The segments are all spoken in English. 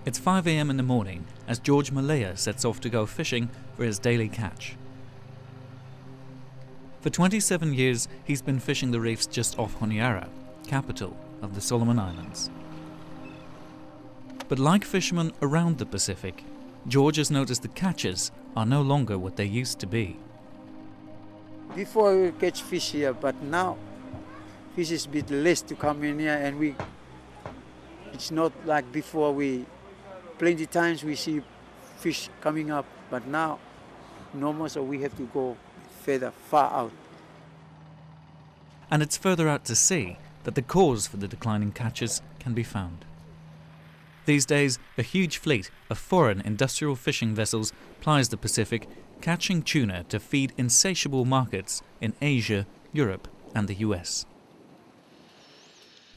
It's 5 a.m. in the morning as George Malaya sets off to go fishing for his daily catch. For 27 years, he's been fishing the reefs just off Honiara, capital of the Solomon Islands. But like fishermen around the Pacific, George has noticed the catches are no longer what they used to be. Before we catch fish here, but now fish is a bit less to come in here, and it's not like before. Plenty times we see fish coming up, but now no more, so we have to go far out. And it's further out to sea that the cause for the declining catches can be found. These days, a huge fleet of foreign industrial fishing vessels plies the Pacific, catching tuna to feed insatiable markets in Asia, Europe and the US.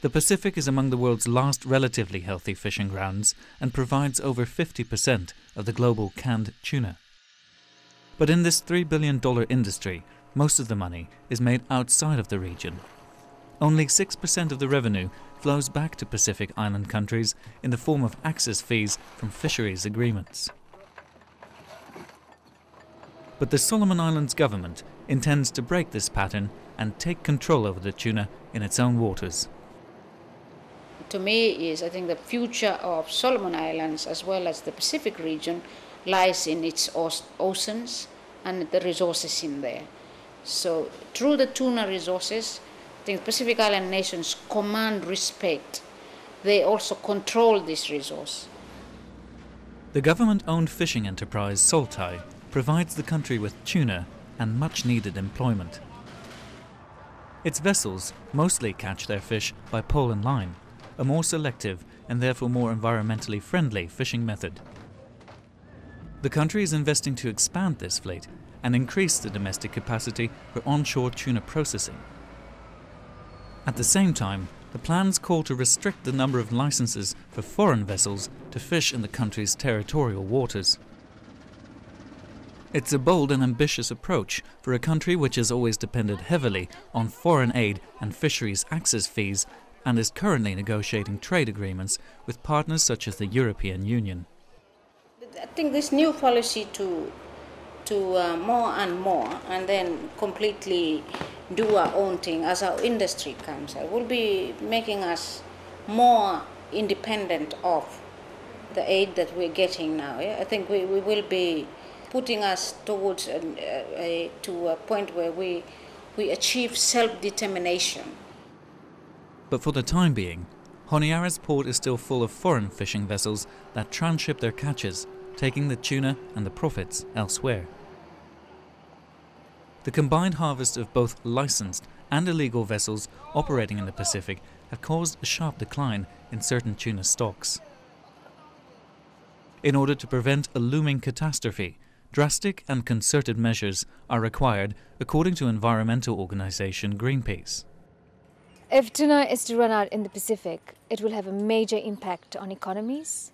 The Pacific is among the world's last relatively healthy fishing grounds and provides over 50% of the global canned tuna. But in this $3 billion industry, most of the money is made outside of the region. Only 6% of the revenue flows back to Pacific Island countries in the form of access fees from fisheries agreements. But the Solomon Islands government intends to break this pattern and take control over the tuna in its own waters. To me, I think the future of Solomon Islands as well as the Pacific region lies in its oceans and the resources in there. So through the tuna resources, I think Pacific Island nations command respect. They also control this resource. The government-owned fishing enterprise Soltai provides the country with tuna and much-needed employment. Its vessels mostly catch their fish by pole and line, a more selective and therefore more environmentally friendly fishing method. The country is investing to expand this fleet and increase the domestic capacity for onshore tuna processing. At the same time, the plans call to restrict the number of licenses for foreign vessels to fish in the country's territorial waters. It's a bold and ambitious approach for a country which has always depended heavily on foreign aid and fisheries access fees and is currently negotiating trade agreements with partners such as the European Union. I think this new policy to more and more and then completely do our own thing as our industry comes will be making us more independent of the aid that we're getting now. Yeah? I think we will be putting us towards to a point where we achieve self-determination. But for the time being, Honiara's port is still full of foreign fishing vessels that transship their catches, taking the tuna and the profits elsewhere. The combined harvest of both licensed and illegal vessels operating in the Pacific have caused a sharp decline in certain tuna stocks. In order to prevent a looming catastrophe, drastic and concerted measures are required, according to environmental organization Greenpeace. If tuna is to run out in the Pacific, it will have a major impact on economies,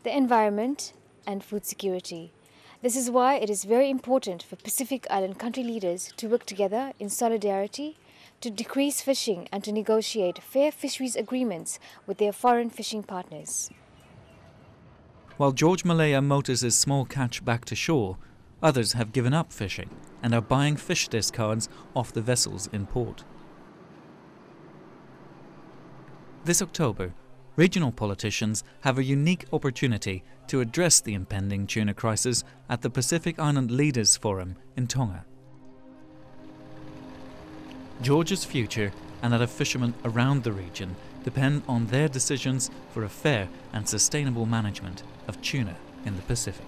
the environment, and food security. This is why it is very important for Pacific Island country leaders to work together in solidarity to decrease fishing and to negotiate fair fisheries agreements with their foreign fishing partners. While George Malaya motors his small catch back to shore, others have given up fishing and are buying fish discards off the vessels in port. This October, regional politicians have a unique opportunity to address the impending tuna crisis at the Pacific Island Leaders Forum in Tonga. George's future and that of fishermen around the region depend on their decisions for a fair and sustainable management of tuna in the Pacific.